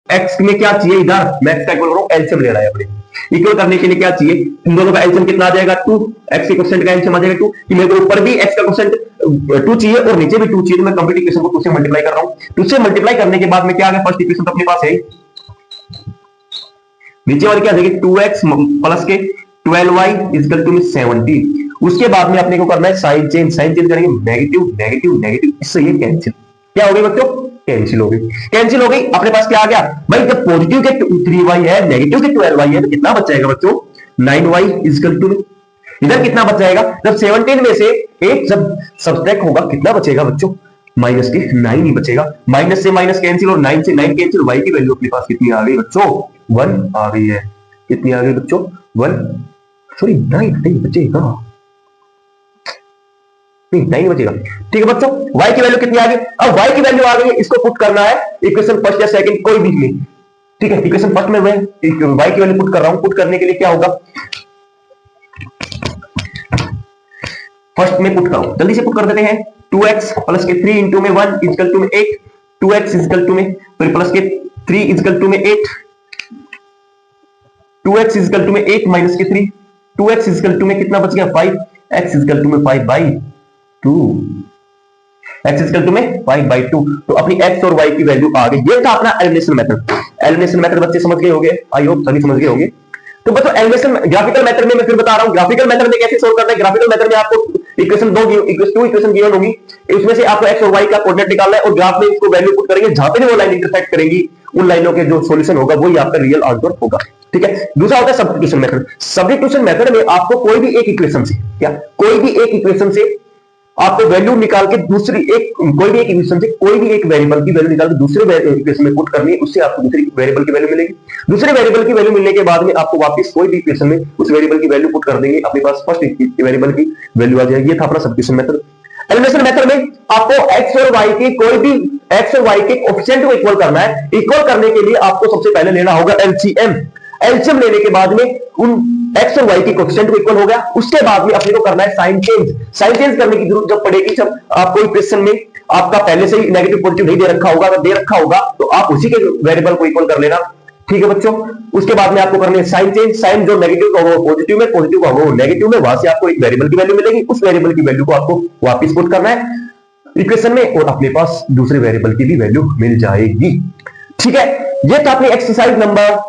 X में क्या चाहिए, इधर मैं एक्स का इक्वल करूं, एलसीएम लेना है अपने। इक्वल करने के लिए क्या चाहिए, इन दोनों का एलसीएम कितना आ जाएगा 2, एक्स के क्वेश्चन का एलसीएम आ जाएगा 2, कि मेरे को ऊपर भी एक्स का क्वेश्चन 2 चाहिए और नीचे भी 2 चाहिए, तो मैं कंप्लीट इक्वेशन को 2 से मल्टीप्लाई कर रहा हूं। 2 से मल्टीप्लाई करने के बाद में क्या आ गया, फर्स्ट इक्वेशन तो अपने पास है, नीचे वाली क्या देगी 2x प्लस के 12y इक्वल टू 17। उसके बाद में अपने को करना है साइन चेंज, साइन चेंज करेंगे नेगेटिव नेगेटिव नेगेटिव, इससे ये कैंसिल, क्या हो गई बच्चों, कैंसिल हो गई, कैंसिल हो गई। अपने पास क्या आ गया भाई, जब पॉजिटिव के 3y है नेगेटिव के 12y है तो कितना बच जाएगा बच्चों 9y इक्वल टू, इधर कितना बच जाएगा, जब 17 में से 8 जब सब्ट्रैक्ट होगा कितना बचेगा बच्चों, माइनस के 9 ही बचेगा, माइनस से माइनस कैंसिल और 9 से 9 कैंसिल, y की वैल्यू अपने पास कितनी आ गई बच्चों 1 आ गई है, कितनी आ गई बच्चों 1, सॉरी 9 नहीं बचेगा, नहीं 9 बचेगा, ठीक है बच्चों। y की वैल्यू कितनी आ गई, अब y की वैल्यू आ गई, इसको पुट करना है इक्वेशन फर्स्ट या सेकंड कोई भी नहीं, ठीक है। इक्वेशन फर्स्ट में मैं y की वैल्यू पुट कर रहा हूं, पुट करने के लिए क्या होगा, फर्स्ट में पुट करो, जल्दी से पुट कर देते हैं, 2x प्लस के 3 इंटू में 1 इक्वल टू में 8, 2x इक्वल टू में फिर प्लस के 3 इक्वल टू में 8, 2x इक्वल टू में 8 माइनस के 3, 2x इक्वल टू में कितना बच गया 5, x इक्वल टू में 5 बाई 2, x इक्वल टू में 5 बाई 2, तो अपनी x और y की वैल्यू आ गई। ये था अपना एलिमिनेशन मेथड। एलिमिनेशन मेथड बच्चे समझ गए होंगे, आई होप सभी समझ गए होंगे। तो बच्चों एलिमिनेशन ग्राफिकल मेथड में मैं फिर बता रहा हूं, ग्राफिकल मेथड में कैसे सोल्व करना है। ग्राफिकल मेथड में आपको इक्वेशन दो इक्वेशन गिवन होगी, इसमें से आपको x और y का कोऑर्डिनेट निकालना है और ग्राफ में इसको वैल्यू पुट करेंगे, जहां पे भी वो लाइन इंटरसेक्ट करेंगी उन लाइनों के जो सॉल्यूशन होगा वही आपका रियल आंसर होगा, ठीक है। दूसरा होता है सब्स्टिट्यूशन मेथड। सब्स्टिट्यूशन मेथड में आपको कोई भी एक इक्वेशन से, क्या कोई भी एक इक्वेशन से आपको वैल्यू निकाल के दूसरी एक, कोई भी एक इक्वेशन से कोई भी एक वेरिएबल की वैल्यू निकाल के दूसरे इक्वेशन में पुट करनी है, उससे आपको दूसरी वेरिएबल की वैल्यू मिलेगी। दूसरे वेरिएबल की वैल्यू मिलने के बाद में आपको वापस कोई भी इक्वेशन में उस वेरिएबल की वैल्यू पुट कर देंगे, अपने पास फर्स्ट वेरिएबल की वैल्यू आ जाएगी। ये था अपना सब्स्टिट्यूशन मेथड। एलिमिनेशन मेथड में आपको x और y के कोई भी x और y के कोएफिशिएंट को इक्वल करना है। इक्वल करने के लिए आपको सबसे पहले लेना होगा एलसीएम। एलसीएम लेने के बाद में उन x और y के कोएफिशिएंट को इक्वल हो गया, उसके बाद में अपने को करना है साइन चेंज। साइन चेंज करने की जरूरत जब पड़ेगी जब आपको इक्वेशन में आपका पहले से ही नेगेटिव पॉजिटिव नहीं दे रखा होगा, अगर दे रखा होगा तो आप उसी के वेरिएबल को इक्वल कर लेना, ठीक है बच्चों। उसके बाद में आपको करनी है साइन चेंज। साइन जो नेगेटिव का वो पॉजिटिव में, पॉजिटिव का वो नेगेटिव में, वहां से आपको एक वेरिएबल की वैल्यू मिलेगी, उस वेरिएबल की वैल्यू को आपको वापस पुट करना है इक्वेशन में और अपने पास दूसरे वेरिएबल की भी वैल्यू मिल जाएगी, ठीक है। ये था अपनी एक्सरसाइज नंबर